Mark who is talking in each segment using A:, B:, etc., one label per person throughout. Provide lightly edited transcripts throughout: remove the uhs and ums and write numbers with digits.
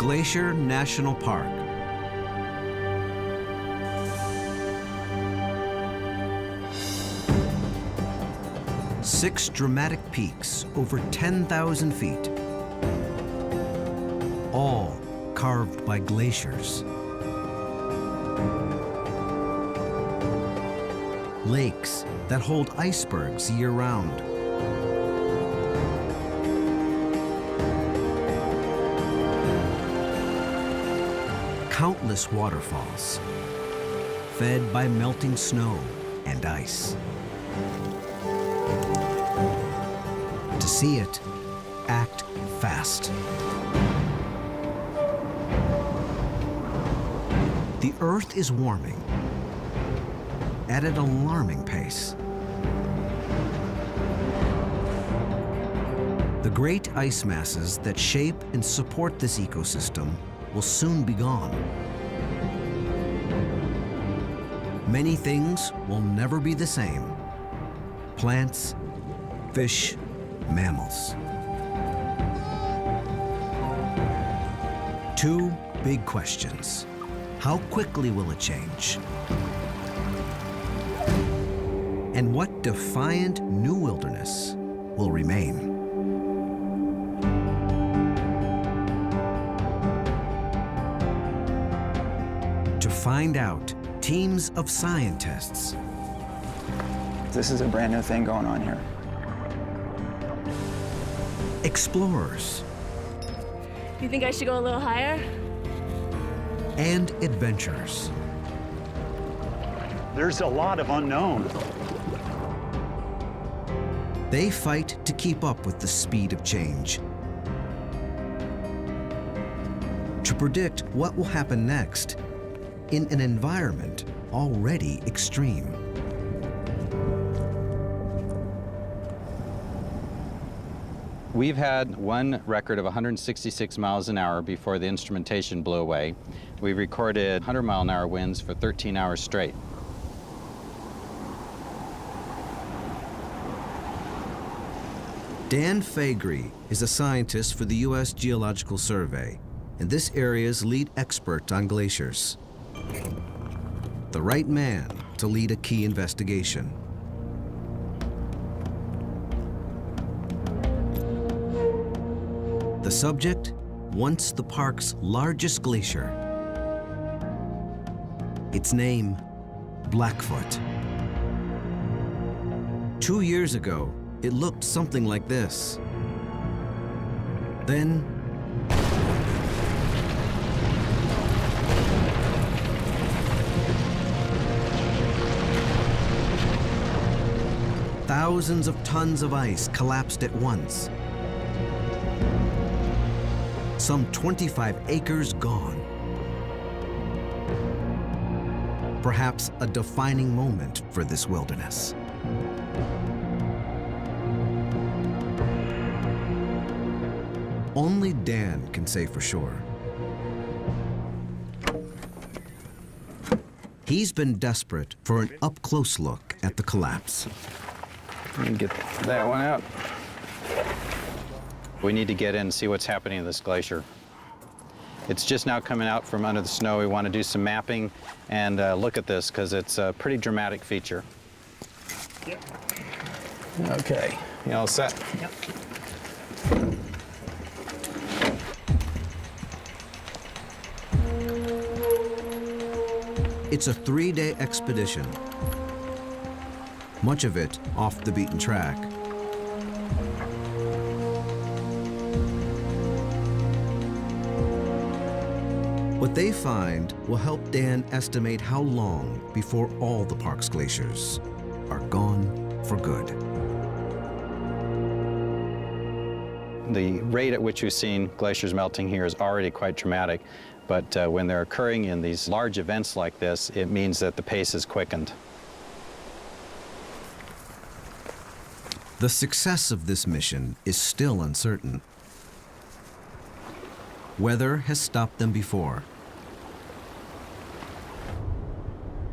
A: Glacier National Park. Six dramatic peaks over 10,000 feet, all carved by glaciers. Lakes that hold icebergs year-round. Countless waterfalls, fed by melting snow and ice. To see it, act fast. The Earth is warming at an alarming pace. The great ice masses that shape and support this ecosystem will soon be gone. Many things will never be the same. Plants, fish, mammals. Two big questions. How quickly will it change? And what defiant new wilderness will remain? To find out, teams of scientists.
B: This is a brand new thing going on here.
A: Explorers.
C: You think I should go a little higher?
A: And adventurers.
D: There's a lot of unknown.
A: They fight to keep up with the speed of change. To predict what will happen next in an environment already extreme.
E: We've had one record of 166 miles an hour before the instrumentation blew away. We recorded 100-mile-an-hour winds for 13 hours straight.
A: Dan Faegre is a scientist for the U.S. Geological Survey and this area's lead expert on glaciers. The right man to lead a key investigation. The subject, once the park's largest glacier. Its name, Blackfoot. 2 years ago, it looked something like this. Then, thousands of tons of ice collapsed at once. Some 25 acres gone. Perhaps a defining moment for this wilderness. Only Dan can say for sure. He's been desperate for an up-close look at the collapse.
B: Let me get that one out.
E: We need to get in and see what's happening in this glacier. It's just now coming out from under the snow. We want to do some mapping and look at this because it's a pretty dramatic feature.
D: Yep.
B: Okay, you all set?
D: Yep.
A: It's a 3-day expedition, much of it off the beaten track. What they find will help Dan estimate how long before all the park's glaciers are gone for good.
E: The rate at which we've seen glaciers melting here is already quite dramatic, but when they're occurring in these large events like this, it means that the pace is quickened.
A: The success of this mission is still uncertain. Weather has stopped them before.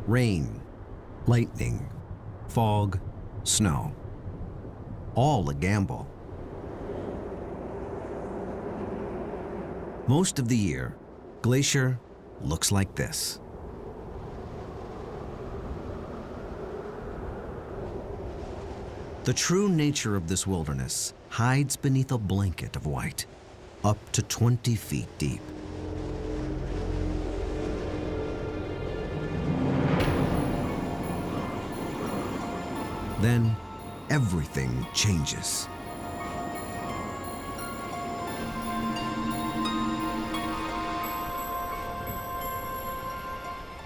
A: Rain, lightning, fog, snow. All a gamble. Most of the year, Glacier looks like this. The true nature of this wilderness hides beneath a blanket of white, up to 20 feet deep. Then everything changes.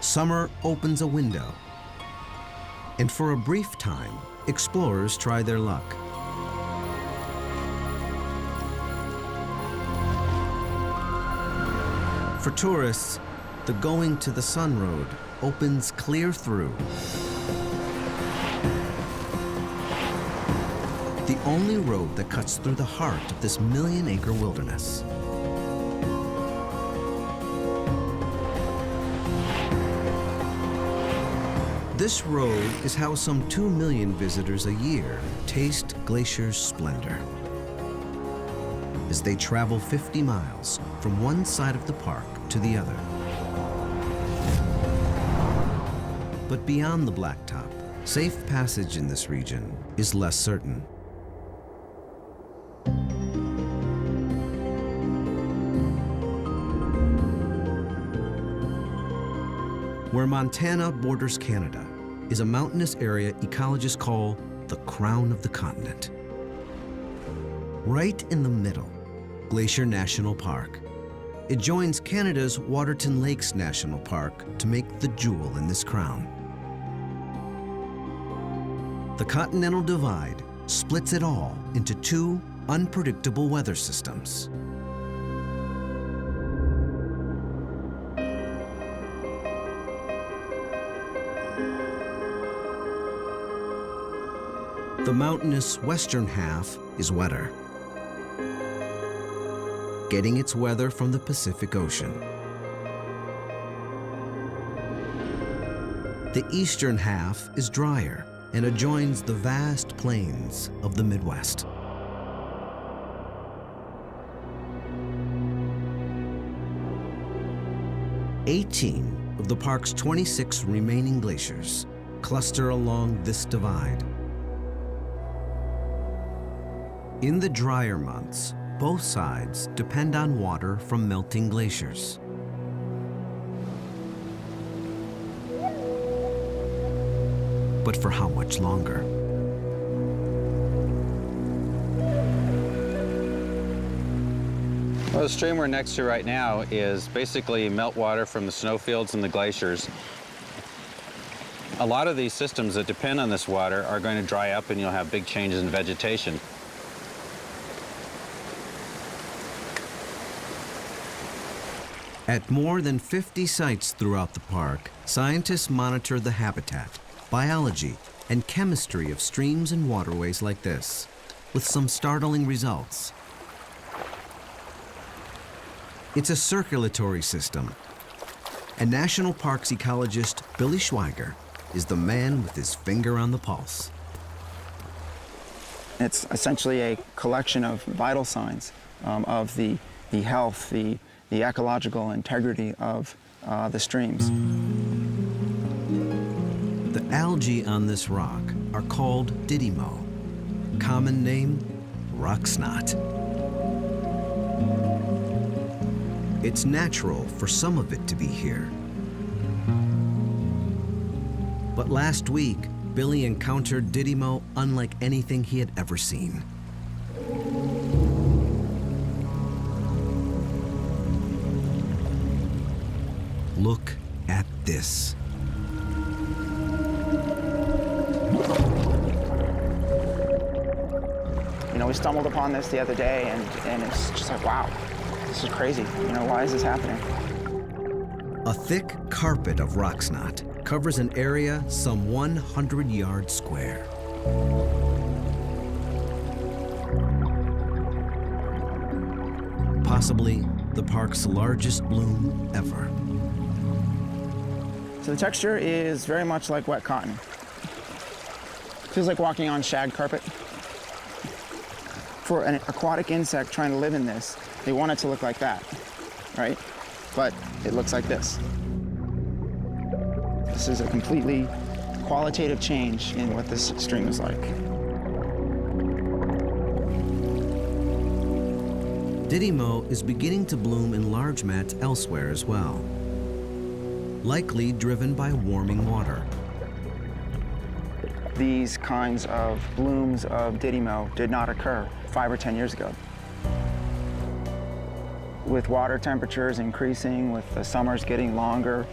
A: Summer opens a window, and for a brief time, explorers try their luck. For tourists, the Going to the Sun Road opens clear through. The only road that cuts through the heart of this million-acre wilderness. This road is how some 2 million visitors a year taste Glacier's splendor as they travel 50 miles from one side of the park to the other. But beyond the blacktop, safe passage in this region is less certain. Where Montana borders Canada is a mountainous area ecologists call the crown of the continent. Right in the middle, Glacier National Park. It joins Canada's Waterton Lakes National Park to make the jewel in this crown. The Continental Divide splits it all into 2 unpredictable weather systems. The mountainous western half is wetter, getting its weather from the Pacific Ocean. The eastern half is drier and adjoins the vast plains of the Midwest. "18 of the park's 26 remaining glaciers cluster along this divide. In the drier months, both sides depend on water from melting glaciers. But for how much longer?
E: Well, the stream we're next to right now is basically meltwater from the snowfields and the glaciers. A lot of these systems that depend on this water are going to dry up and you'll have big changes in vegetation.
A: At more than 50 sites throughout the park, scientists monitor the habitat, biology, and chemistry of streams and waterways like this, with some startling results. It's a circulatory system, and National Parks ecologist Billy Schweiger is the man with his finger on the pulse.
B: It's essentially a collection of vital signs of the health, the ecological integrity of the streams.
A: The algae on this rock are called didymo, common name, rock snot. It's natural for some of it to be here. But last week, Billy encountered didymo unlike anything he had ever seen. Look at this.
B: You know, we stumbled upon this the other day, and it's just like, wow, this is crazy. You know, why is this happening?
A: A thick carpet of rock snot covers an area some 100 yards square. Possibly the park's largest bloom ever.
B: So the texture is very much like wet cotton. Feels like walking on shag carpet. For an aquatic insect trying to live in this, they want it to look like that. right? But it looks like this. This is a completely qualitative change in what this stream is like.
A: Didymo is beginning to bloom in large mats elsewhere as well, likely driven by warming water.
B: These kinds of blooms of Didymo did not occur 5 or 10 years ago. With water temperatures increasing, with the summers getting longer,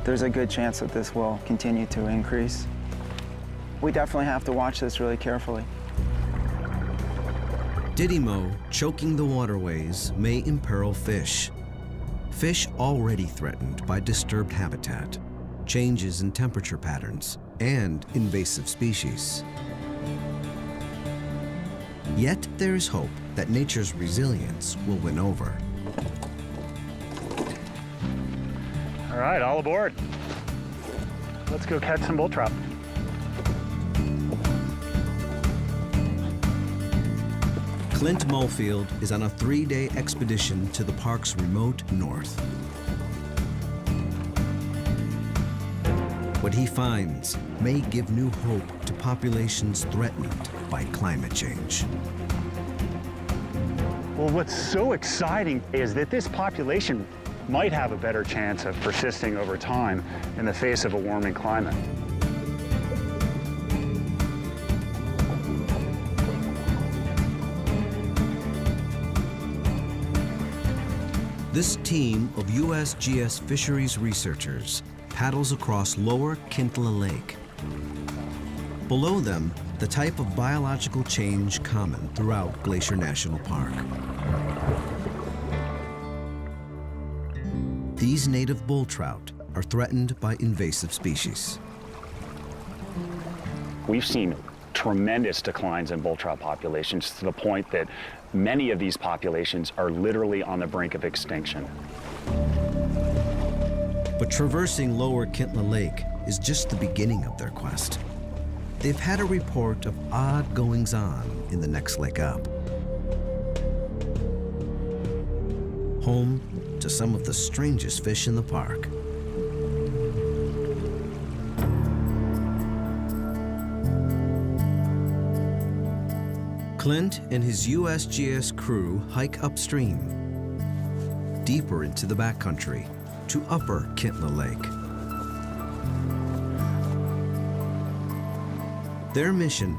B: there's a good chance that this will continue to increase. We definitely have to watch this really carefully.
A: Didymo choking the waterways may imperil fish. Fish already threatened by disturbed habitat, changes in temperature patterns, and invasive species. Yet there is hope that nature's resilience will win over.
D: All right, all aboard. Let's go catch some bull trout.
A: Clint Molefield is on a 3-day expedition to the park's remote north. What he finds may give new hope to populations threatened by climate change.
D: Well, what's so exciting is that this population might have a better chance of persisting over time in the face of a warming climate.
A: This team of USGS fisheries researchers paddles across lower Kintla Lake. Below them, the type of biological change common throughout Glacier National Park. These native bull trout are threatened by invasive species.
F: We've seen tremendous declines in bull trout populations to the point that many of these populations are literally on the brink of extinction.
A: But traversing lower Kintla Lake is just the beginning of their quest. They've had a report of odd goings-on in the next lake up. Home to some of the strangest fish in the park. Clint and his USGS crew hike upstream, deeper into the backcountry, to upper Kintla Lake. Their mission,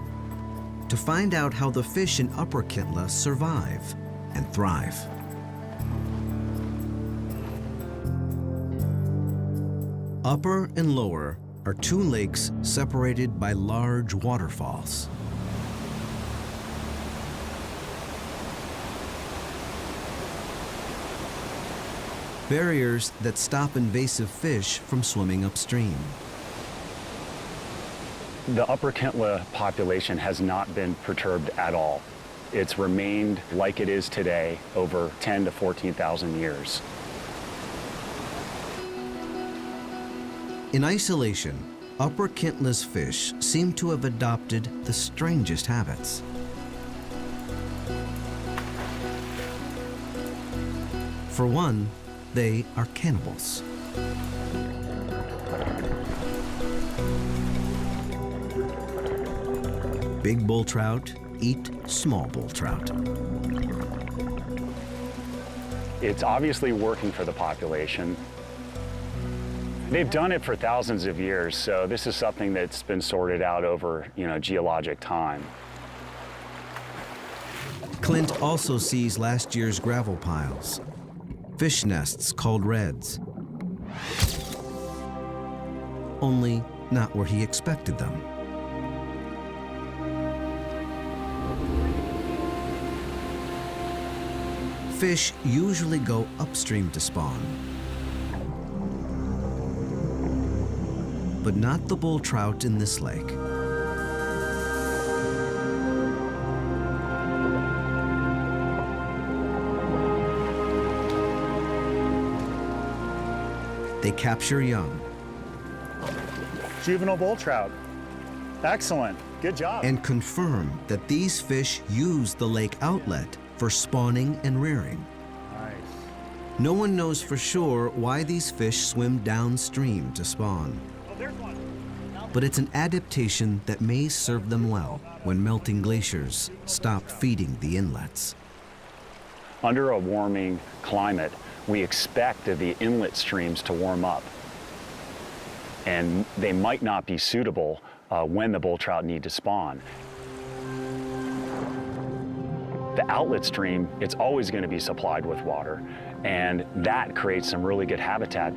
A: to find out how the fish in upper Kintla survive and thrive. Upper and lower are 2 lakes separated by large waterfalls. Barriers that stop invasive fish from swimming upstream.
F: The upper Kintla population has not been perturbed at all. It's remained like it is today over 10 to 14,000 years.
A: In isolation, upper Kintla's fish seem to have adopted the strangest habits. For one, they are cannibals. Big bull trout eat small bull trout.
F: It's obviously working for the population. They've done it for thousands of years, so this is something that's been sorted out over, geologic time.
A: Clint also sees last year's gravel piles, fish nests called reds. Only not where he expected them. Fish usually go upstream to spawn, but not the bull trout in this lake. They capture young
D: Juvenile bull trout. Excellent. Good job.
A: and confirm that these fish use the lake outlet for spawning and rearing.
D: Nice.
A: No one knows for sure why these fish swim downstream to spawn. But it's an adaptation that may serve them well when melting glaciers stop feeding the inlets.
F: Under a warming climate, we expect the inlet streams to warm up. And they might not be suitable when the bull trout need to spawn. The outlet stream, it's always going to be supplied with water, and that creates some really good habitat.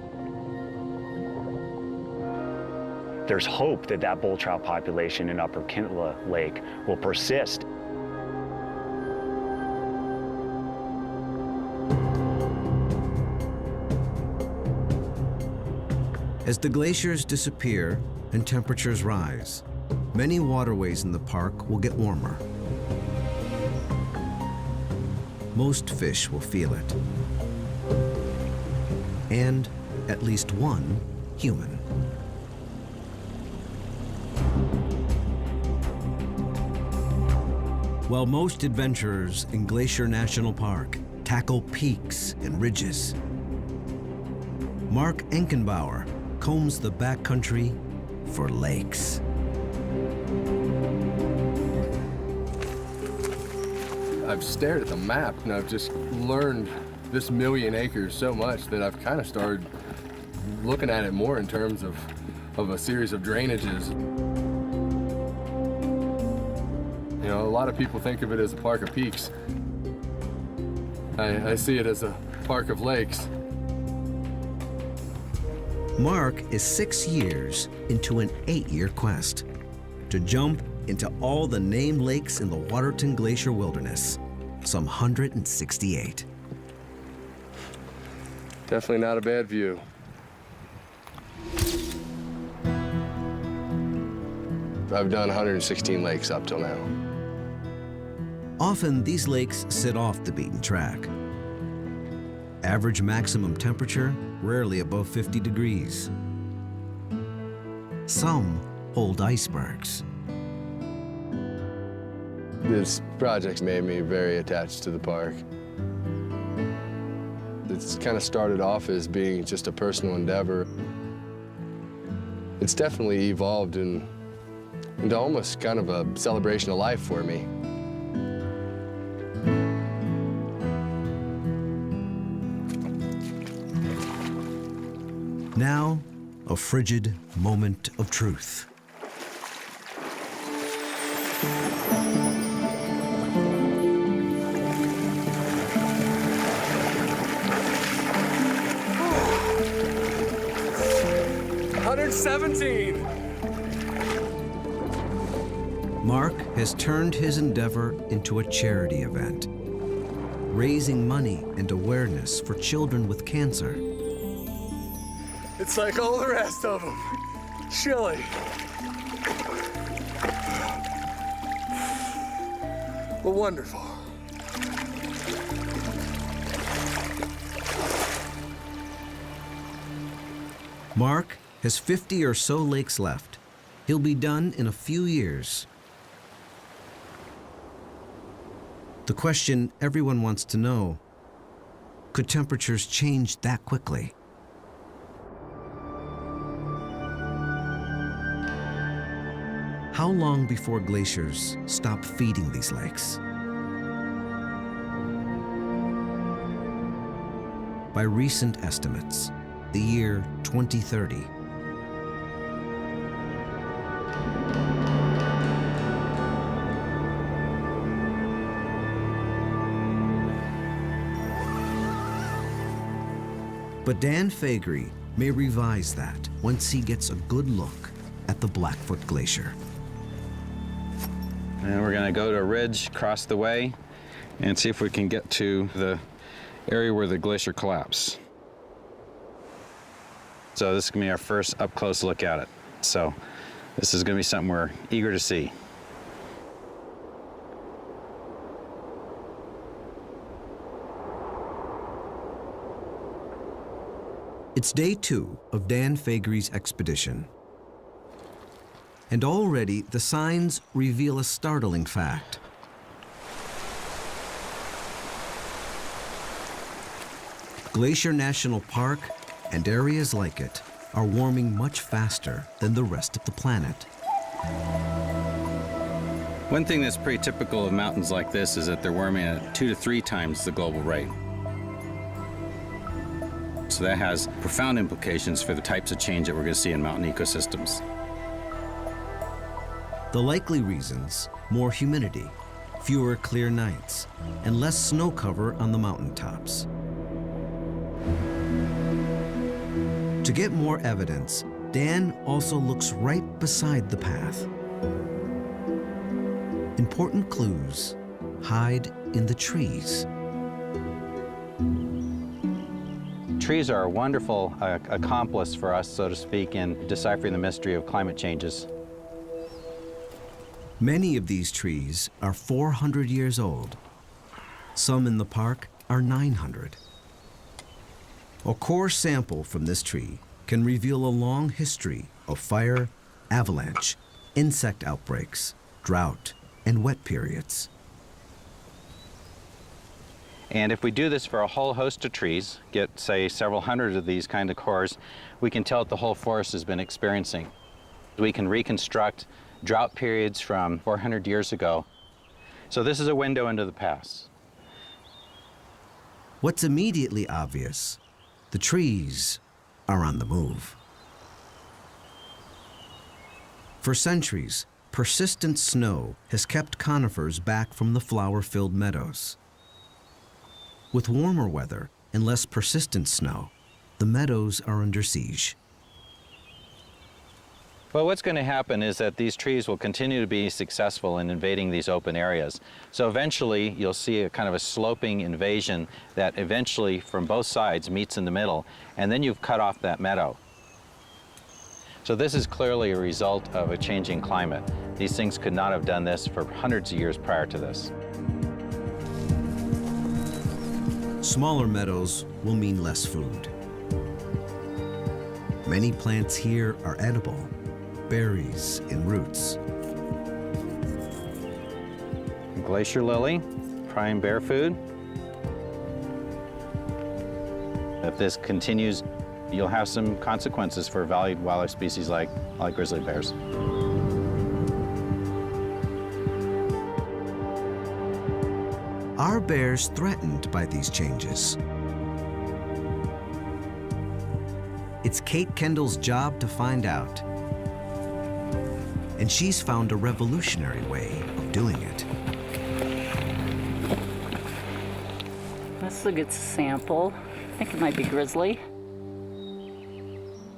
F: There's hope that that bull trout population in Upper Kintla Lake will persist.
A: As the glaciers disappear and temperatures rise, many waterways in the park will get warmer. Most fish will feel it. And at least one human. While most adventurers in Glacier National Park tackle peaks and ridges, Mark Enkenbauer combs the backcountry for lakes.
G: I've stared at the map and I've just learned this 1,000,000 acres so much that I've kind of started looking at it more in terms of a series of drainages. You know, a lot of people think of it as a park of peaks. I see it as a park of lakes.
A: Mark is 6 years into an 8-year quest to jump into all the named lakes in the Waterton Glacier Wilderness, some 168.
G: Definitely not a bad view. I've done 116 lakes up till now.
A: Often these lakes sit off the beaten track. Average maximum temperature rarely above 50 degrees. Some hold icebergs.
G: This project's made me very attached to the park. It's kind of started off as being just a personal endeavor. It's definitely evolved into almost kind of a celebration of life for me.
A: Now, a frigid moment of truth. Mark has turned his endeavor into a charity event, raising money and awareness for children with cancer.
G: It's like all the rest of them. Chilly. But wonderful.
A: Mark has 50 or so lakes left. He'll be done in a few years. The question everyone wants to know, could temperatures change that quickly? How long before glaciers stop feeding these lakes? By recent estimates, the year 2030. But Dan Faegre may revise that once he gets a good look at the Blackfoot Glacier.
E: And we're going to go to a ridge across the way and see if we can get to the area where the glacier collapsed. So this is going to be our first up-close look at it. So this is going to be something we're eager to see.
A: It's day 2 of Dan Faegre's expedition. And already the signs reveal a startling fact. Glacier National Park and areas like it are warming much faster than the rest of the planet.
E: One thing that's pretty typical of mountains like this is that they're warming at 2 to 3 times the global rate. So that has profound implications for the types of change that we're going to see in mountain ecosystems.
A: The likely reasons: more humidity, fewer clear nights, and less snow cover on the mountaintops. To get more evidence, Dan also looks right beside the path. Important clues hide in the trees.
E: Trees are a wonderful accomplice for us, so to speak, in deciphering the mystery of climate changes.
A: Many of these trees are 400 years old. Some in the park are 900. A core sample from this tree can reveal a long history of fire, avalanche, insect outbreaks, drought, and wet periods.
E: And if we do this for a whole host of trees, get, say, several hundred of these kind of cores, we can tell what the whole forest has been experiencing. We can reconstruct drought periods from 400 years ago. So this is a window into the past.
A: What's immediately obvious: the trees are on the move. For centuries, persistent snow has kept conifers back from the flower-filled meadows. With warmer weather and less persistent snow, the meadows are under siege.
E: Well, what's going to happen is that these trees will continue to be successful in invading these open areas. So eventually you'll see a kind of a sloping invasion that eventually from both sides meets in the middle, and then you've cut off that meadow. So this is clearly a result of a changing climate. These things could not have done this for hundreds of years prior to this.
A: Smaller meadows will mean less food. Many plants here are edible: berries and roots.
E: Glacier lily, prime bear food. If this continues, you'll have some consequences for valued wildlife species like grizzly bears.
A: Are bears threatened by these changes? It's Kate Kendall's job to find out. And she's found a revolutionary way of doing it.
H: That's a good sample. I think it might be grizzly.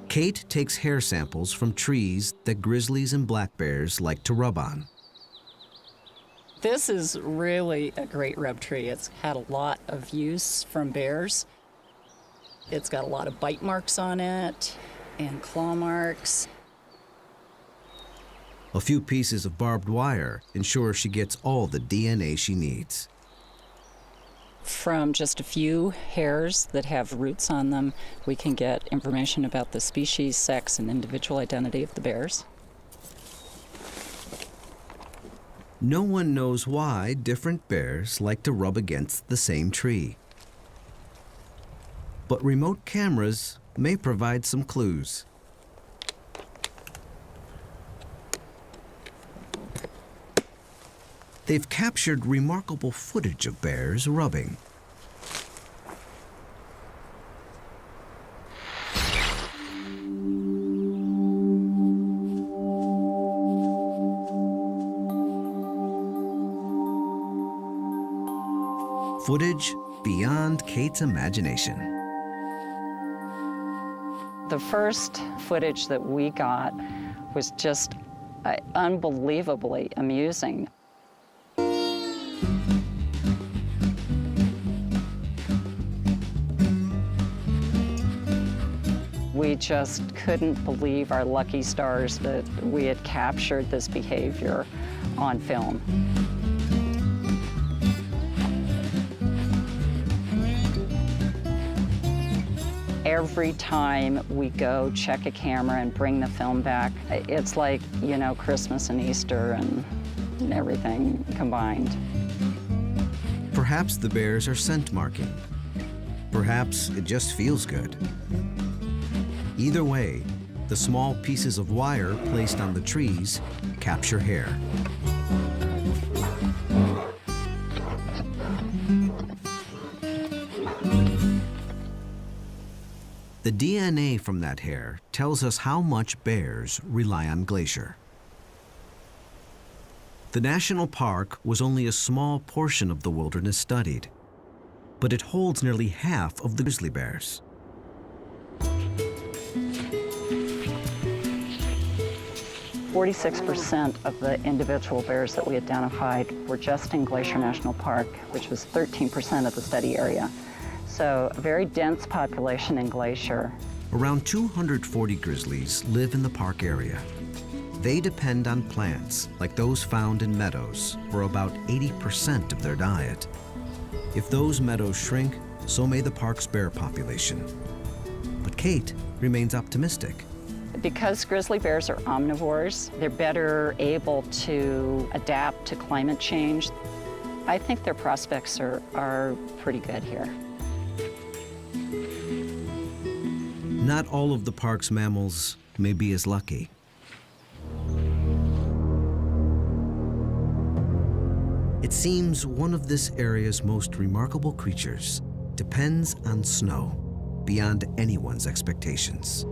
A: Kate takes hair samples from trees that grizzlies and black bears like to rub on.
H: This is really a great rub tree. It's had a lot of use from bears. It's got a lot of bite marks on it and claw marks.
A: A few pieces of barbed wire ensure she gets all the DNA she needs.
H: From just a few hairs that have roots on them, we can get information about the species, sex, and individual identity of the bears.
A: No one knows why different bears like to rub against the same tree. But remote cameras may provide some clues. They've captured remarkable footage of bears rubbing. Footage beyond Kate's imagination.
H: The first footage that we got was just unbelievably amusing. We just couldn't believe our lucky stars that we had captured this behavior on film. Every time we go check a camera and bring the film back, it's like, you know, Christmas and Easter and everything combined.
A: Perhaps the bears are scent marking. Perhaps it just feels good. Either way, the small pieces of wire placed on the trees capture hair. The DNA from that hair tells us how much bears rely on Glacier. The national park was only a small portion of the wilderness studied, but it holds nearly half of the grizzly bears.
H: 46% of the individual bears that we identified were just in Glacier National Park, which was 13% of the study area. So a very dense population in Glacier.
A: Around 240 grizzlies live in the park area. They depend on plants like those found in meadows for about 80% of their diet. If those meadows shrink, so may the park's bear population. But Kate remains optimistic.
H: Because grizzly bears are omnivores, they're better able to adapt to climate change. I think their prospects are pretty good here.
A: Not all of the park's mammals may be as lucky. It seems one of this area's most remarkable creatures depends on snow beyond anyone's expectations.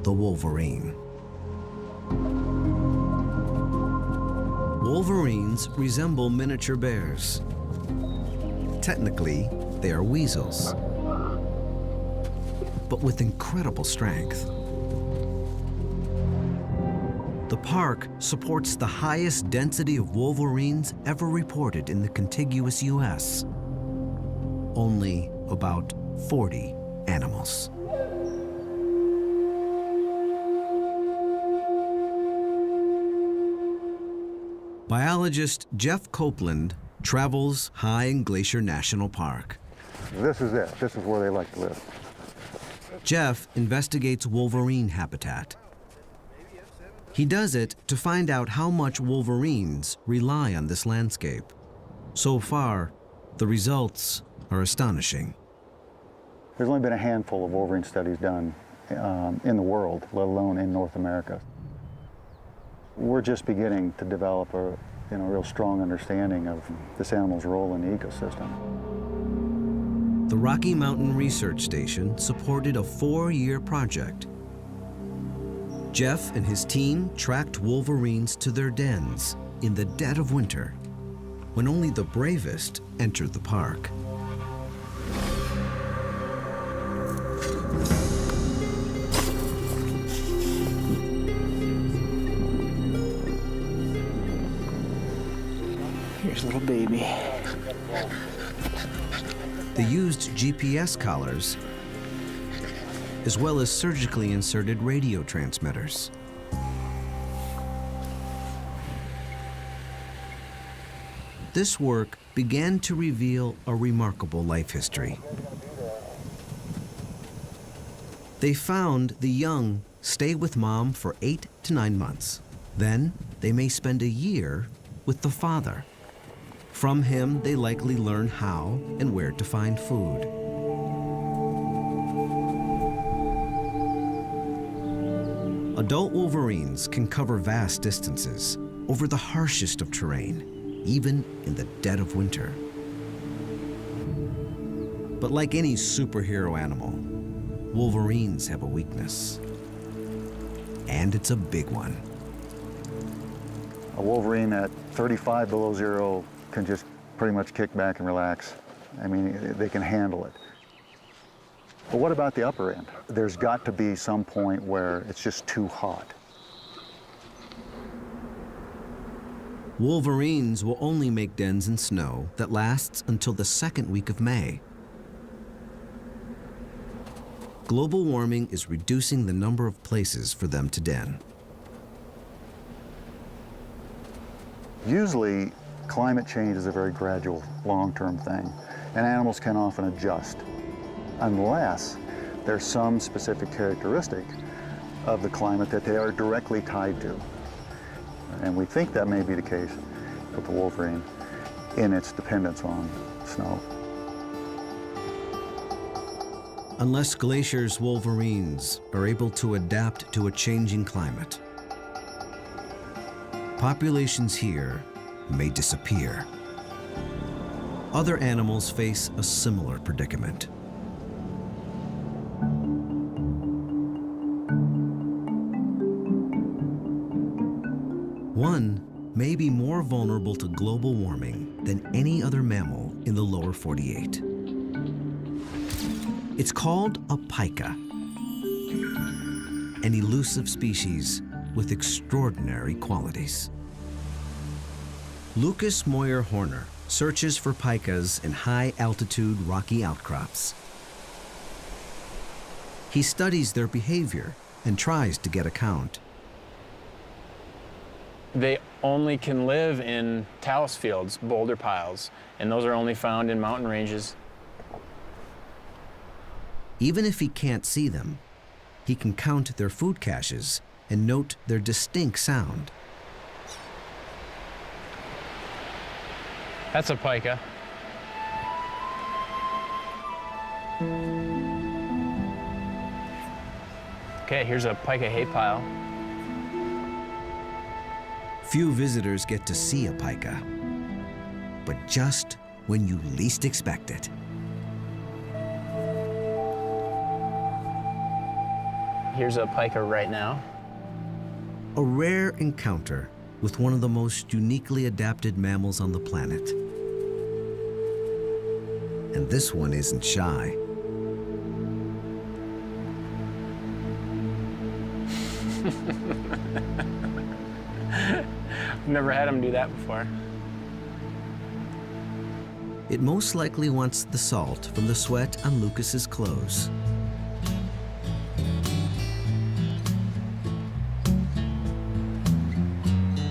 A: The wolverine. Wolverines resemble miniature bears. Technically, they are weasels, but with incredible strength. The park supports the highest density of wolverines ever reported in the contiguous U.S. Only about 40 animals. Biologist Jeff Copeland travels high in Glacier National Park.
I: This is it. This is where they like to live.
A: Jeff investigates wolverine habitat. He does it to find out how much wolverines rely on this landscape. So far, the results are astonishing.
I: There's only been a handful of wolverine studies done in the world, let alone in North America. We're just beginning to develop a real strong understanding of this animal's role in the ecosystem.
A: The Rocky Mountain Research Station supported a 4-year project. Jeff and his team tracked wolverines to their dens in the dead of winter, when only the bravest entered the park.
B: Here's little baby.
A: They used GPS collars as well as surgically inserted radio transmitters. This work began to reveal a remarkable life history. They found the young stay with mom for 8 to 9 months. Then they may spend a year with the father. From him, they likely learn how and where to find food. Adult wolverines can cover vast distances over the harshest of terrain, even in the dead of winter. But like any superhero animal, wolverines have a weakness. And it's a big one.
I: A wolverine at 35 below zero can just pretty much kick back and relax. I mean, they can handle it. But what about the upper end? There's got to be some point where it's just too hot.
A: Wolverines will only make dens in snow that lasts until the second week of May. Global warming is reducing the number of places for them to den.
I: Usually, climate change is a very gradual, long-term thing, and animals can often adjust, unless there's some specific characteristic of the climate that they are directly tied to. And we think that may be the case with the wolverine in its dependence on snow.
A: unless Glacier's wolverines are able to adapt to a changing climate. Populations here may disappear. Other animals face a similar predicament. One may be more vulnerable to global warming than any other mammal in the lower 48. It's called a pika, an elusive species with extraordinary qualities. Lucas Moyer Horner searches for pikas in high-altitude rocky outcrops. He studies their behavior and tries to get a count.
J: They only can live in talus fields, boulder piles, and those are only found in mountain ranges.
A: Even if he can't see them, he can count their food caches and note their distinct sound.
J: That's a pika. Okay, here's a pika hay pile.
A: Few visitors get to see a pika, but just when you least expect it.
J: Here's a pika right now.
A: A rare encounter with one of the most uniquely adapted mammals on the planet. And this one isn't shy.
J: I've never had them do that before.
A: It most likely wants the salt from the sweat on Lucas's clothes.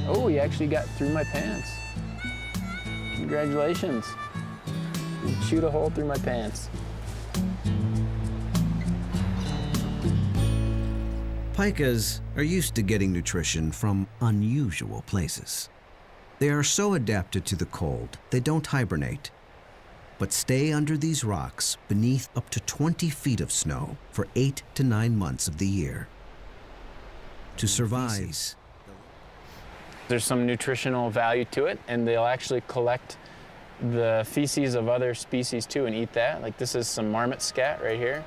J: Oh, you actually got through my pants. Congratulations. You shoot a hole through my pants.
A: Pikas are used to getting nutrition from unusual places. They are so adapted to the cold, they don't hibernate, but stay under these rocks beneath up to 20 feet of snow for 8 to 9 months of the year. To survive,
J: There's some nutritional value to it, and they'll actually collect the feces of other species too and eat that. Like this is some marmot scat right here.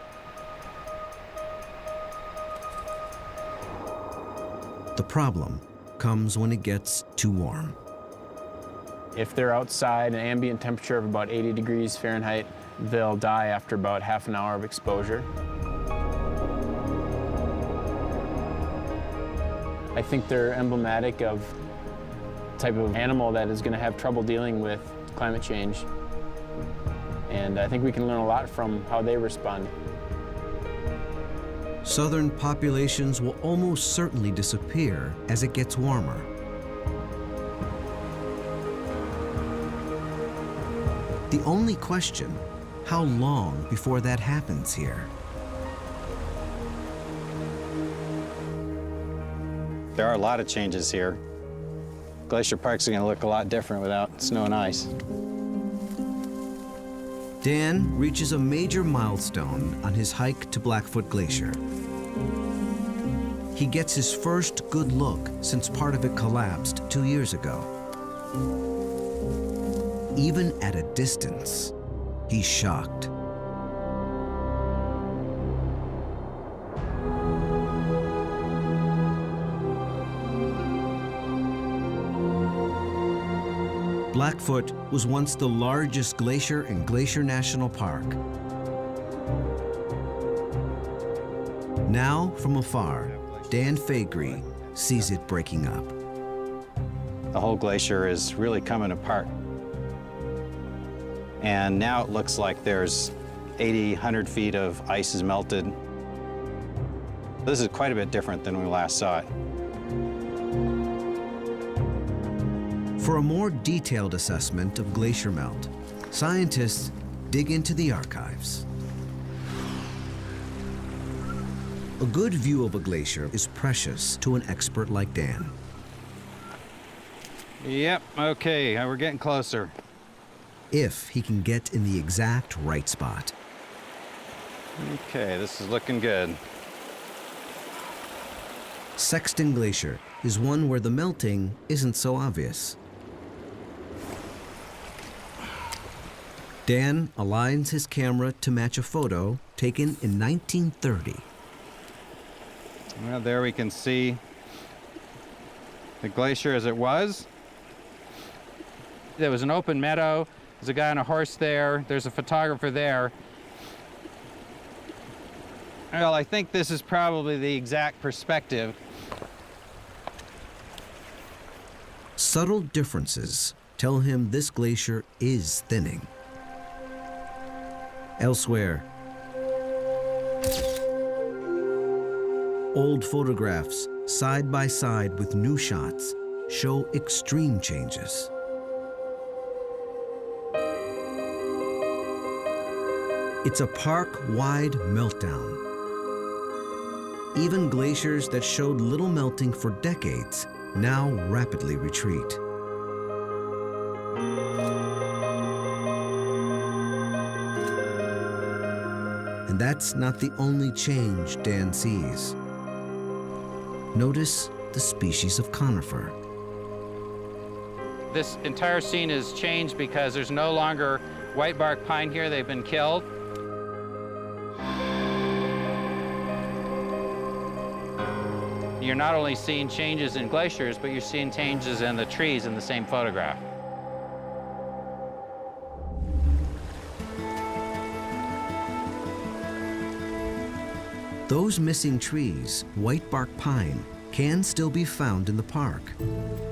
A: the problem comes when it gets too warm.
J: If they're outside an ambient temperature of about 80 degrees Fahrenheit, they'll die after about half an hour of exposure. I think they're emblematic of the type of animal that is going to have trouble dealing with climate change. And I think we can learn a lot from how they respond.
A: Southern populations will almost certainly disappear as it gets warmer. The only question, how long before that happens here?
E: There are a lot of changes here. Glacier Park's going to look a lot different without snow and ice.
A: Dan reaches a major milestone on his hike to Blackfoot Glacier. He gets his first good look since part of it collapsed 2 years ago. Even at a distance, he's shocked. Blackfoot was once the largest glacier in Glacier National Park. Now, from afar, Dan Faegre sees it breaking up.
E: The whole glacier is really coming apart. And now it looks like there's 80, 100 feet of ice is melted. This is quite a bit different than when we last saw it.
A: For a more detailed assessment of glacier melt, scientists dig into the archives. A good view of a glacier is precious to an expert like Dan.
E: Yep, okay, we're getting closer.
A: If he can get in the exact right spot.
E: Okay, this is looking good.
A: Sexton Glacier is one where the melting isn't so obvious. Dan aligns his camera to match a photo taken in 1930.
E: Well, there we can see the glacier as it was. There was an open meadow. There's a guy on a horse there. There's a photographer there. Well, I think this is probably the exact perspective.
A: Subtle differences tell him this glacier is thinning. Elsewhere, old photographs side by side with new shots show extreme changes. It's a park-wide meltdown. Even glaciers that showed little melting for decades now rapidly retreat. And that's not the only change Dan sees. Notice the species of conifer.
E: This entire scene is changed because there's no longer white bark pine here. They've been killed. You're not only seeing changes in glaciers, but you're seeing changes in the trees in the same photograph.
A: Those missing trees, white bark pine, can still be found in the park.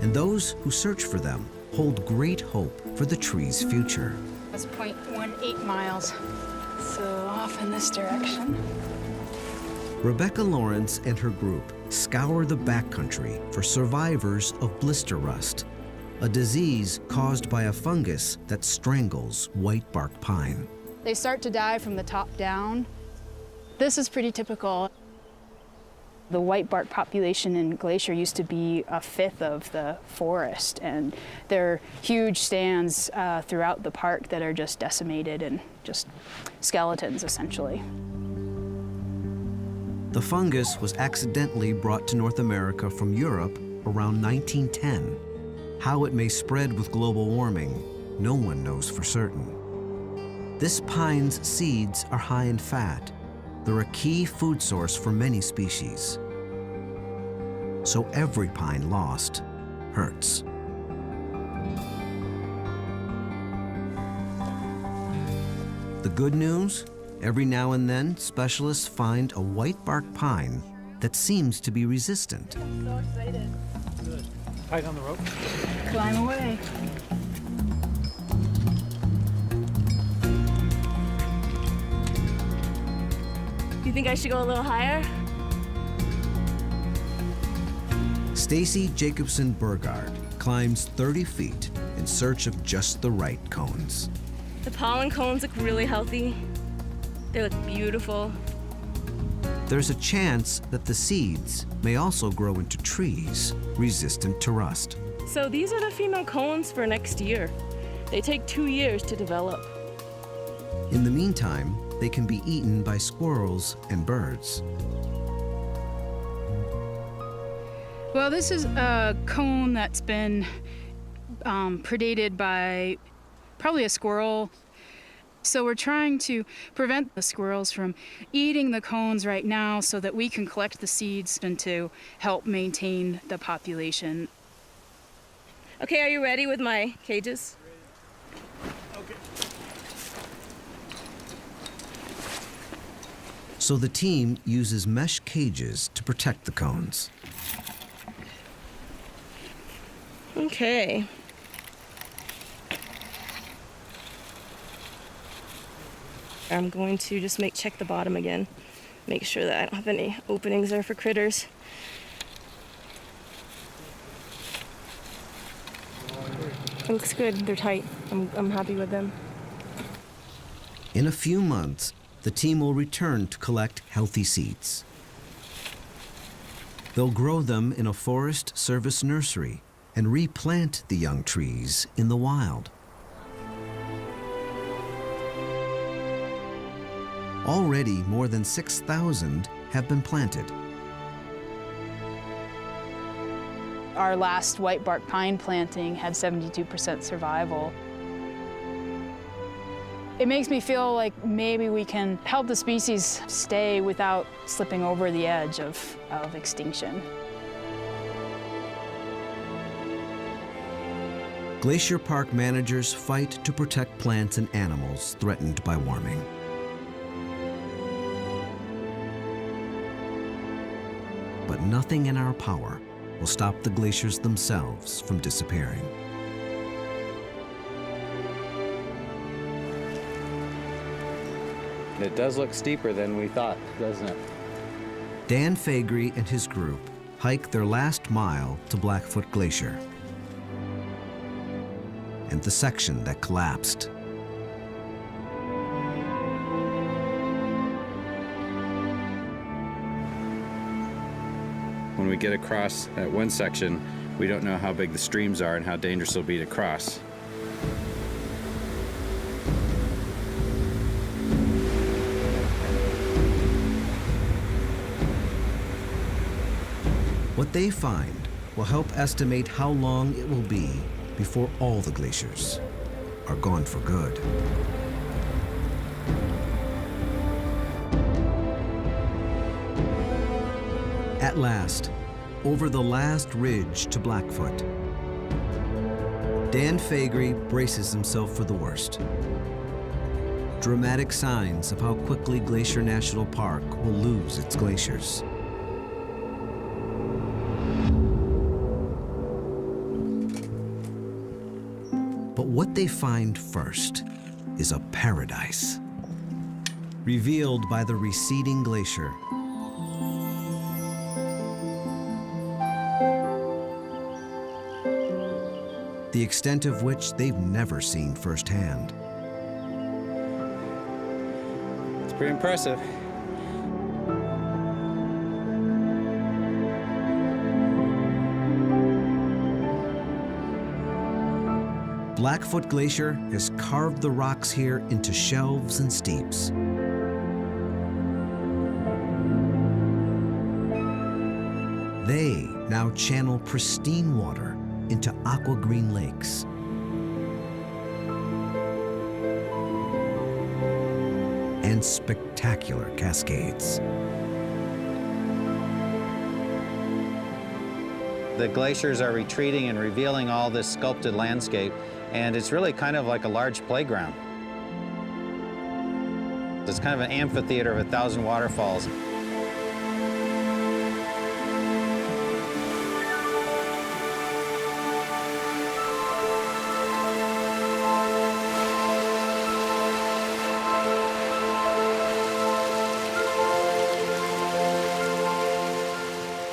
A: And those who search for them hold great hope for the tree's future.
K: It's 0.18 miles, so off in this direction.
A: Rebecca Lawrence and her group scour the backcountry for survivors of blister rust, a disease caused by a fungus that strangles white bark pine.
K: They start to die from the top down. This is pretty typical. The white bark population in Glacier used to be a fifth of the forest, and there are huge stands throughout the park that are just decimated and just skeletons, essentially.
A: The fungus was accidentally brought to North America from Europe around 1910. How it may spread with global warming, no one knows for certain. This pine's seeds are high in fat. They're a key food source for many species. So every pine lost hurts. The good news? Every now and then, specialists find a white bark pine that seems to be resistant.
C: I'm so excited.
L: Good. Tight on the rope.
K: Climb away.
C: You think I should go a little higher?
A: Stacy Jacobson Burgard climbs 30 feet in search of just the right cones.
C: The pollen cones look really healthy. They look beautiful.
A: There's a chance that the seeds may also grow into trees resistant to rust.
C: So these are the female cones for next year. They take 2 years to develop.
A: In the meantime, they can be eaten by squirrels and birds.
K: Well, this is a cone that's been predated by probably a squirrel. So we're trying to prevent the squirrels from eating the cones right now so that we can collect the seeds and to help maintain the population.
C: Okay, are you ready with my cages?
L: Okay.
A: So the team uses mesh cages to protect the cones.
C: Okay. I'm going to just check the bottom again. Make sure that I don't have any openings there for critters. It looks good. They're tight. I'm happy with them.
A: In a few months, the team will return to collect healthy seeds. They'll grow them in a Forest Service nursery and replant the young trees in the wild. Already more than 6,000 have been planted.
M: Our last white bark pine planting had 72% survival. It makes me feel like maybe we can help the species stay without slipping over the edge of extinction.
A: Glacier Park managers fight to protect plants and animals threatened by warming. But nothing in our power will stop the glaciers themselves from disappearing.
E: It does look steeper than we thought, doesn't it?
A: Dan Faegre and his group hike their last mile to Blackfoot Glacier and the section that collapsed.
E: When we get across that one section, we don't know how big the streams are and how dangerous it'll be to cross.
A: What they find will help estimate how long it will be before all the glaciers are gone for good. At last, over the last ridge to Blackfoot, Dan Faegre braces himself for the worst. Dramatic signs of how quickly Glacier National Park will lose its glaciers. But what they find first is a paradise, revealed by the receding glacier. The extent of which they've never seen firsthand.
E: It's pretty impressive.
A: Blackfoot Glacier has carved the rocks here into shelves and steeps. They now channel pristine water into aqua-green lakes. And spectacular cascades.
E: The glaciers are retreating and revealing all this sculpted landscape, and it's really kind of like a large playground. It's kind of an amphitheater of 1,000 waterfalls.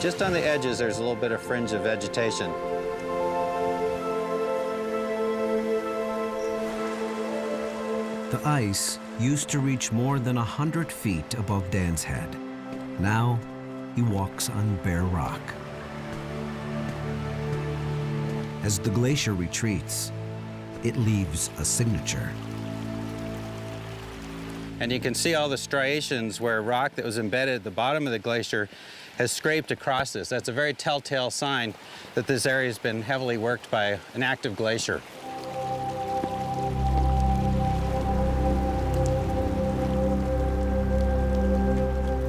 E: Just on the edges, there's a little bit of fringe of vegetation.
A: The ice used to reach more than 100 feet above Dan's head. Now, he walks on bare rock. As the glacier retreats, it leaves a signature.
E: And you can see all the striations where rock that was embedded at the bottom of the glacier has scraped across this. That's a very telltale sign that this area has been heavily worked by an active glacier.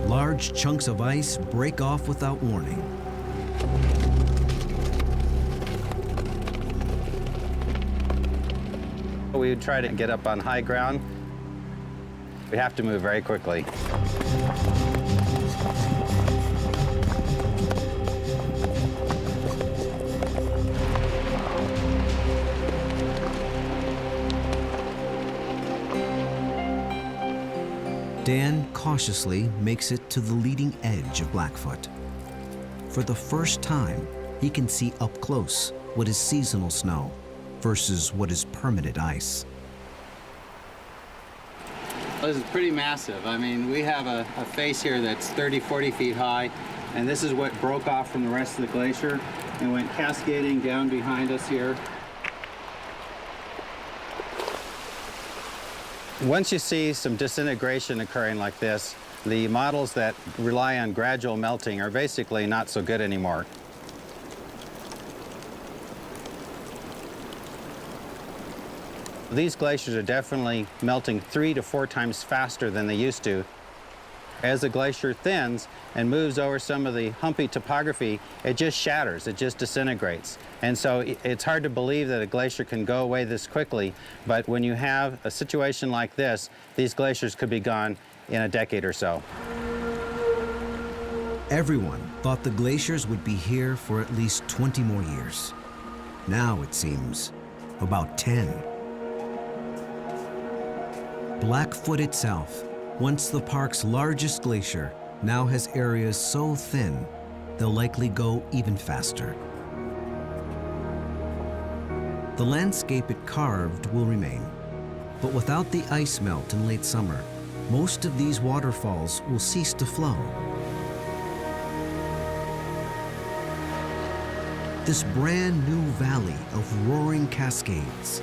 A: Large chunks of ice break off without warning.
E: We would try to get up on high ground. We have to move very quickly.
A: Dan cautiously makes it to the leading edge of Blackfoot. For the first time, he can see up close what is seasonal snow versus what is permanent ice.
E: This is pretty massive. I mean, we have a face here that's 30, 40 feet high, and this is what broke off from the rest of the glacier and went cascading down behind us here. Once you see some disintegration occurring like this, the models that rely on gradual melting are basically not so good anymore. These glaciers are definitely melting 3 to 4 times faster than they used to. As the glacier thins and moves over some of the humpy topography, it just shatters, it just disintegrates. And so it's hard to believe that a glacier can go away this quickly, but when you have a situation like this, these glaciers could be gone in a decade or so.
A: Everyone thought the glaciers would be here for at least 20 more years. Now it seems about 10. Blackfoot itself, once the park's largest glacier, now has areas so thin, they'll likely go even faster. The landscape it carved will remain, but without the ice melt in late summer, most of these waterfalls will cease to flow. This brand new valley of roaring cascades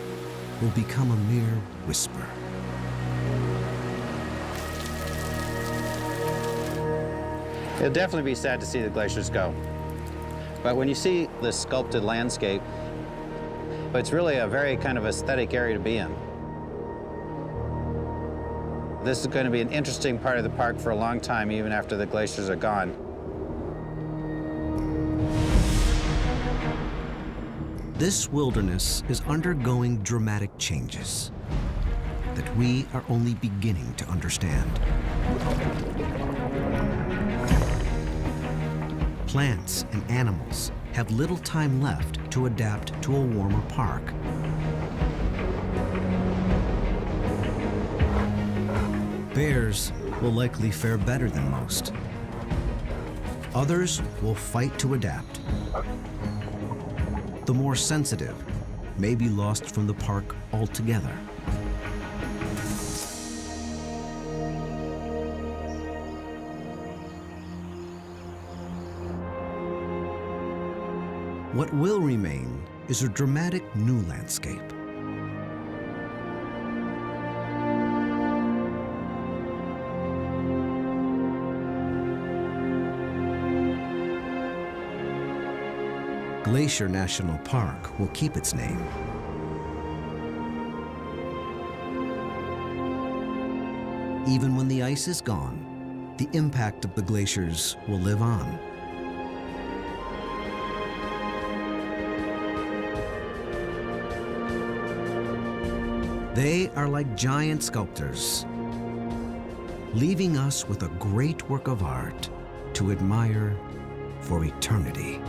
A: will become a mere whisper.
E: It'll definitely be sad to see the glaciers go. But when you see this sculpted landscape, it's really a very kind of aesthetic area to be in. This is going to be an interesting part of the park for a long time, even after the glaciers are gone.
A: This wilderness is undergoing dramatic changes that we are only beginning to understand. Plants and animals have little time left to adapt to a warmer park. Bears will likely fare better than most. Others will fight to adapt. The more sensitive may be lost from the park altogether. What will remain is a dramatic new landscape. Glacier National Park will keep its name. Even when the ice is gone, the impact of the glaciers will live on. They are like giant sculptors, leaving us with a great work of art to admire for eternity.